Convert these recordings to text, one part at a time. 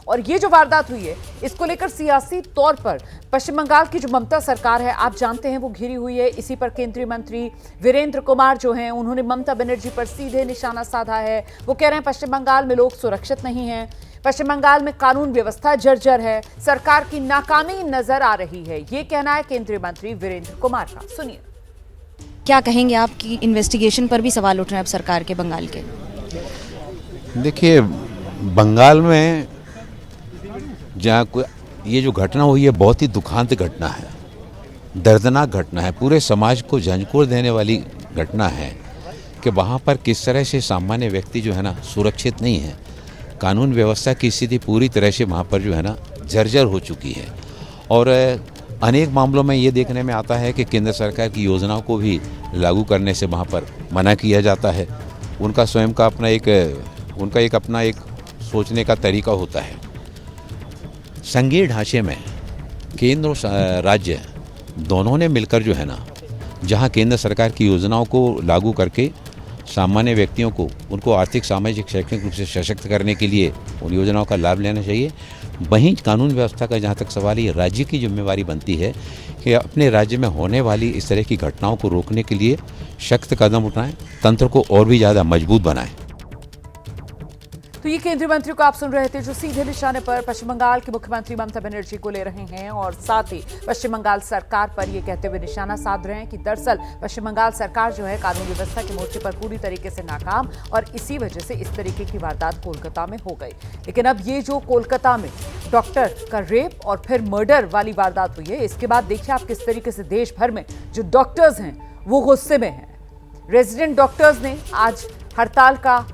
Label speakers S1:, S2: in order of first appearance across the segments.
S1: और ये जो वारदात हुई है इसको लेकर सियासी तौर पर पश्चिम बंगाल की जो ममता सरकार है, आप जानते हैं, वो घिरी हुई है। इसी पर केंद्रीय मंत्री वीरेंद्र कुमार जो हैं, उन्होंने ममता बनर्जी पर सीधे निशाना साधा है। वो कह रहे हैं पश्चिम बंगाल में लोग सुरक्षित नहीं हैं, पश्चिम बंगाल में कानून व्यवस्था जर्जर है, सरकार की नाकामी नजर आ रही है। ये कहना है केंद्रीय मंत्री वीरेंद्र कुमार का। सुनिए,
S2: क्या कहेंगे आपकी इन्वेस्टिगेशन पर भी सवाल उठ रहे हैं अब सरकार के बंगाल के?
S3: देखिए, बंगाल में जहाँ ये जो घटना हुई है बहुत ही दुखांत घटना है, दर्दनाक घटना है, पूरे समाज को झंझोर देने वाली घटना है कि वहाँ पर किस तरह से सामान्य व्यक्ति जो है ना सुरक्षित नहीं है। कानून व्यवस्था की स्थिति पूरी तरह से वहाँ पर जो है ना जर्जर हो चुकी है और अनेक मामलों में ये देखने में आता है कि केंद्र सरकार की योजनाओं को भी लागू करने से वहाँ पर मना किया जाता है। उनका स्वयं का अपना एक सोचने का तरीका होता है। संघीय ढांचे में केंद्र और राज्य दोनों ने मिलकर जो है ना, जहाँ केंद्र सरकार की योजनाओं को लागू करके सामान्य व्यक्तियों को उनको आर्थिक, सामाजिक, शैक्षणिक रूप से सशक्त करने के लिए उन योजनाओं का लाभ लेना चाहिए। वहीं कानून व्यवस्था का जहाँ तक सवाल है, राज्य की जिम्मेवारी बनती है कि अपने राज्य में होने वाली इस तरह की घटनाओं को रोकने के लिए सख्त कदम उठाएं, तंत्र को और भी ज़्यादा मजबूत बनाएं।
S1: तो ये केंद्रीय मंत्री को आप सुन रहे थे जो सीधे निशाने पर पश्चिम बंगाल के मुख्यमंत्री ममता बनर्जी को ले रहे हैं और साथ ही पश्चिम बंगाल सरकार पर ये कहते हुए निशाना साध रहे हैं कि दरअसल पश्चिम बंगाल सरकार जो है कानून व्यवस्था के मोर्चे पर पूरी तरीके से नाकाम और इसी वजह से इस तरीके की वारदात कोलकाता में हो गई। लेकिन अब ये जो कोलकाता में डॉक्टर का रेप और फिर मर्डर वाली वारदात हुई है, इसके बाद देखिए आप किस तरीके से देश भर में जो डॉक्टर्स हैं वो गुस्से में हैं। रेजिडेंट डॉक्टर्स ने आज हड़ताल का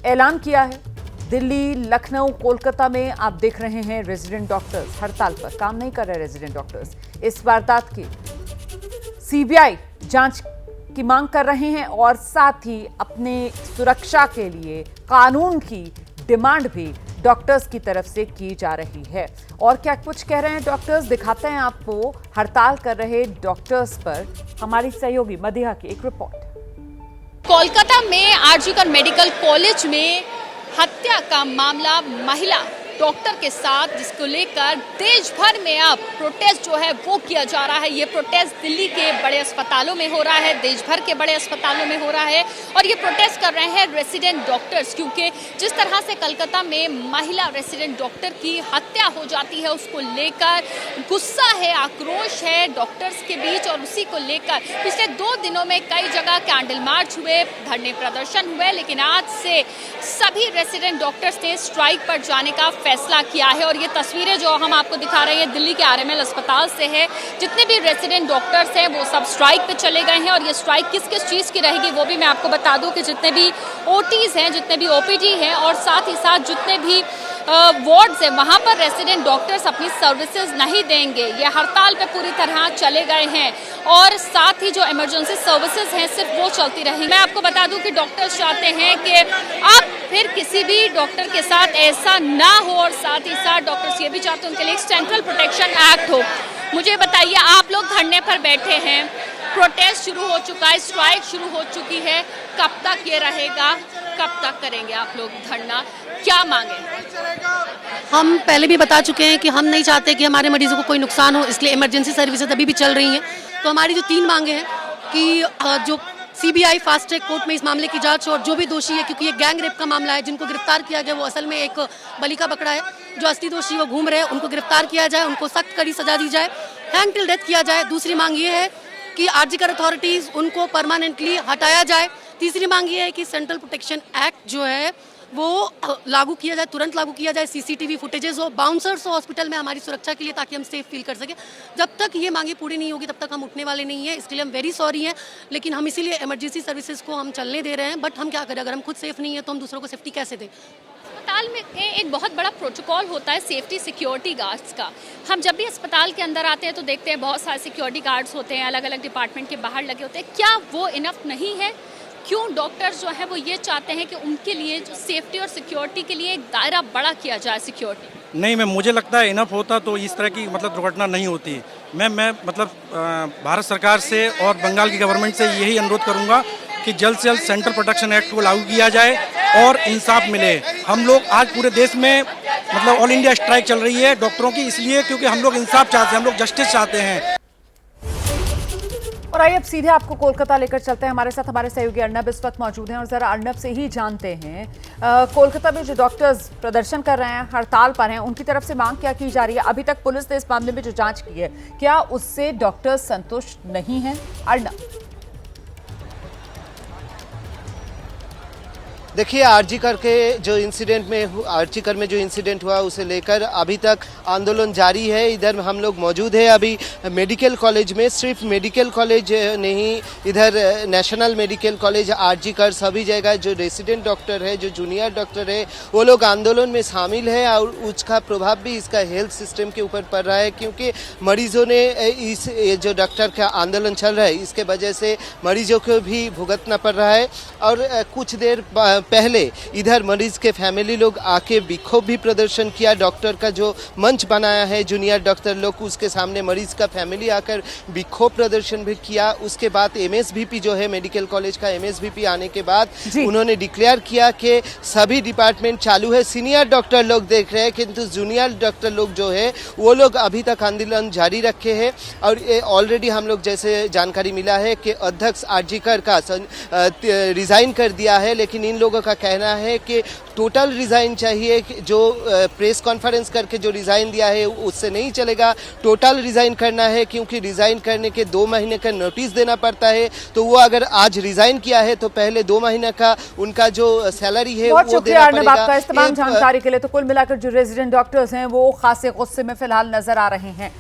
S1: ऐलान किया है। दिल्ली, लखनऊ, कोलकाता में आप देख रहे हैं रेजिडेंट डॉक्टर्स हड़ताल पर, काम नहीं कर रहे रेजिडेंट डॉक्टर्स। इस वारदात की सीबीआई जांच की मांग कर रहे हैं और साथ ही अपने सुरक्षा के लिए कानून की डिमांड भी डॉक्टर्स की तरफ से की जा रही है। और क्या कुछ कह रहे हैं डॉक्टर्स, दिखाते हैं आपको हड़ताल कर रहे डॉक्टर्स पर हमारी सहयोगी मदिहा की एक रिपोर्ट।
S4: कोलकाता में आरजीकर मेडिकल कॉलेज में हत्या का मामला महिला डॉक्टर के साथ, जिसको लेकर देश भर में अब प्रोटेस्ट जो है वो किया जा रहा है। ये प्रोटेस्ट दिल्ली के बड़े अस्पतालों में हो रहा है, देश भर के बड़े अस्पतालों में हो रहा है और ये प्रोटेस्ट कर रहे हैं रेसिडेंट डॉक्टर्स, क्योंकि जिस तरह से कलकत्ता में महिला रेसिडेंट डॉक्टर की हत्या हो जाती है उसको लेकर गुस्सा है, आक्रोश है डॉक्टर्स के बीच और उसी को लेकर पिछले 2 दिनों में कई जगह कैंडल मार्च हुए, धरने प्रदर्शन हुए, लेकिन आज से सभी रेसिडेंट डॉक्टर्स ने स्ट्राइक पर जाने का फैसला किया है। और ये तस्वीरें जो हम आपको दिखा रहे हैं दिल्ली के आरएमएल अस्पताल से है। जितने भी रेसिडेंट डॉक्टर्स हैं वो सब स्ट्राइक पे चले गए हैं और ये स्ट्राइक किस किस चीज़ की रहेगी वो भी मैं आपको बता दूं कि जितने भी ओटीज हैं, जितने भी ओपीडी हैं और साथ ही साथ जितने भी वार्ड्स हैं वहाँ पर रेसिडेंट डॉक्टर्स अपनी सर्विसेज नहीं देंगे। ये हड़ताल पे पूरी तरह चले गए हैं और साथ ही जो इमरजेंसी सर्विसेज हैं सिर्फ वो चलती रहेंगी। मैं आपको बता दूं कि डॉक्टर्स चाहते हैं कि अब फिर किसी भी डॉक्टर के साथ ऐसा ना हो और साथ ही साथ डॉक्टर्स ये भी चाहते हैं उनके लिए एक सेंट्रल प्रोटेक्शन एक्ट हो। मुझे बताइए, आप लोग धरने पर बैठे हैं, प्रोटेस्ट शुरू हो चुका है, स्ट्राइक शुरू हो चुकी है, कब तक ये रहेगा, कब तक करेंगे आप लोग धरना, क्या मांगे?
S5: हम पहले भी बता चुके हैं कि हम नहीं चाहते कि हमारे मरीजों को कोई नुकसान हो, इसलिए इमरजेंसी सर्विसेज अभी भी चल रही हैं। तो हमारी जो 3 मांगे हैं कि जो सीबीआई फास्ट ट्रैक कोर्ट में इस मामले की जांच और जो भी दोषी है, क्योंकि ये गैंग रेप का मामला है, जिनको गिरफ्तार किया गया वो असल में एक बलि का बकरा है, जो असली दोषी वो घूम रहे हैं, उनको गिरफ्तार किया जाए, उनको सख्त कड़ी सजा दी जाए, हैंग टिल डेथ किया जाए। दूसरी मांग ये है कि आरजीकर अथॉरिटीज उनको परमानेंटली हटाया जाए। तीसरी मांग ये है कि सेंट्रल प्रोटेक्शन एक्ट जो है वो लागू किया जाए, तुरंत लागू किया जाए। सीसीटीवी फुटेजेस हो, बाउंसर्स हो हॉस्पिटल में हमारी सुरक्षा के लिए, ताकि हम सेफ फील कर सकें। जब तक ये मांगे पूरी नहीं होगी तब तक हम उठने वाले नहीं हैं, इसके लिए हम वेरी सॉरी हैं, लेकिन हम इसीलिए इमरजेंसी सर्विसेज को हम चलने दे रहे हैं। बट हम क्या करें, अगर हम खुद सेफ नहीं है तो हम दूसरों को सेफ्टी कैसे दें?
S4: अस्पताल में एक बहुत बड़ा प्रोटोकॉल होता है सेफ्टी सिक्योरिटी गार्ड्स का। हम जब भी अस्पताल के अंदर आते हैं तो देखते हैं बहुत सारे सिक्योरिटी गार्ड्स होते हैं, अलग अलग डिपार्टमेंट के बाहर लगे होते हैं। क्या वो इनफ नहीं है? क्यों डॉक्टर्स जो है वो ये चाहते हैं कि उनके लिए जो सेफ्टी और सिक्योरिटी के लिए एक दायरा बड़ा किया जाए सिक्योरिटी?
S6: नहीं मैम, मुझे लगता है इनफ होता तो इस तरह की दुर्घटना नहीं होती। मैं भारत सरकार से और बंगाल की गवर्नमेंट से यही अनुरोध करूंगा कि जल्द से जल्द सेंट्रल प्रोटेक्शन एक्ट को लागू किया जाए और इंसाफ मिले। हम लोग आज पूरे देश में मतलब ऑल इंडिया स्ट्राइक चल रही है डॉक्टरों की, इसलिए क्योंकि हम लोग इंसाफ चाहते हैं, हम लोग जस्टिस चाहते हैं।
S1: और आइए अब सीधे आपको कोलकाता लेकर चलते हैं। हमारे साथ हमारे सहयोगी अर्नब इस वक्त मौजूद हैं और जरा अर्नब से ही जानते हैं कोलकाता में जो डॉक्टर्स प्रदर्शन कर रहे हैं, हड़ताल पर हैं, उनकी तरफ से मांग क्या की जा रही है? अभी तक पुलिस ने इस मामले में जो जांच की है, क्या उससे डॉक्टर्स संतुष्ट नहीं हैं? अर्नब,
S7: देखिए, आरजीकर में जो इंसिडेंट हुआ उसे लेकर अभी तक आंदोलन जारी है। इधर हम लोग मौजूद है अभी मेडिकल कॉलेज में। सिर्फ मेडिकल कॉलेज नहीं, इधर नेशनल मेडिकल कॉलेज, आरजीकर, सभी जगह जो रेसिडेंट डॉक्टर है, जो जूनियर डॉक्टर है, वो लोग आंदोलन में शामिल है और उसका प्रभाव भी इसका हेल्थ सिस्टम के ऊपर पड़ रहा है, क्योंकि मरीजों ने इस जो डॉक्टर का आंदोलन चल रहा है इसके वजह से मरीजों को भी भुगतना पड़ रहा है। और कुछ देर पहले इधर मरीज के फैमिली लोग आके विक्षोभ भी प्रदर्शन किया। डॉक्टर का जो मंच बनाया है जूनियर डॉक्टर लोग, उसके सामने मरीज का फैमिली आकर विक्षोभ प्रदर्शन भी किया। उसके बाद एमएसवीपी जो है मेडिकल कॉलेज का एमएसवीपी आने के बाद उन्होंने डिक्लेयर किया कि सभी डिपार्टमेंट चालू है। सीनियर डॉक्टर लोग देख रहे हैं, किंतु जूनियर डॉक्टर लोग जो है वो लोग अभी तक आंदोलन जारी रखे हैं। और ऑलरेडी हम लोग जैसे जानकारी मिला है कि अध्यक्ष आरजीकर का रिजाइन कर दिया है, लेकिन इन लोगों का कहना है कि टोटल रिजाइन चाहिए। जो प्रेस कॉन्फ्रेंस करके जो रिजाइन दिया है उससे नहीं चलेगा, टोटल रिजाइन करना है, क्योंकि रिजाइन करने के 2 महीने का नोटिस देना पड़ता है। तो वो अगर आज रिजाइन किया है तो पहले 2 महीने का उनका जो सैलरी है
S1: बहुत
S7: वो
S1: शुक्रिया
S7: देना
S1: अर्नब आपका
S7: पड़ेगा।
S1: इस तमाम जानकारी के लिए। तो कुल मिलाकर जो रेजिडेंट डॉक्टर्स हैं वो खासे गुस्से में फिलहाल नजर आ रहे हैं।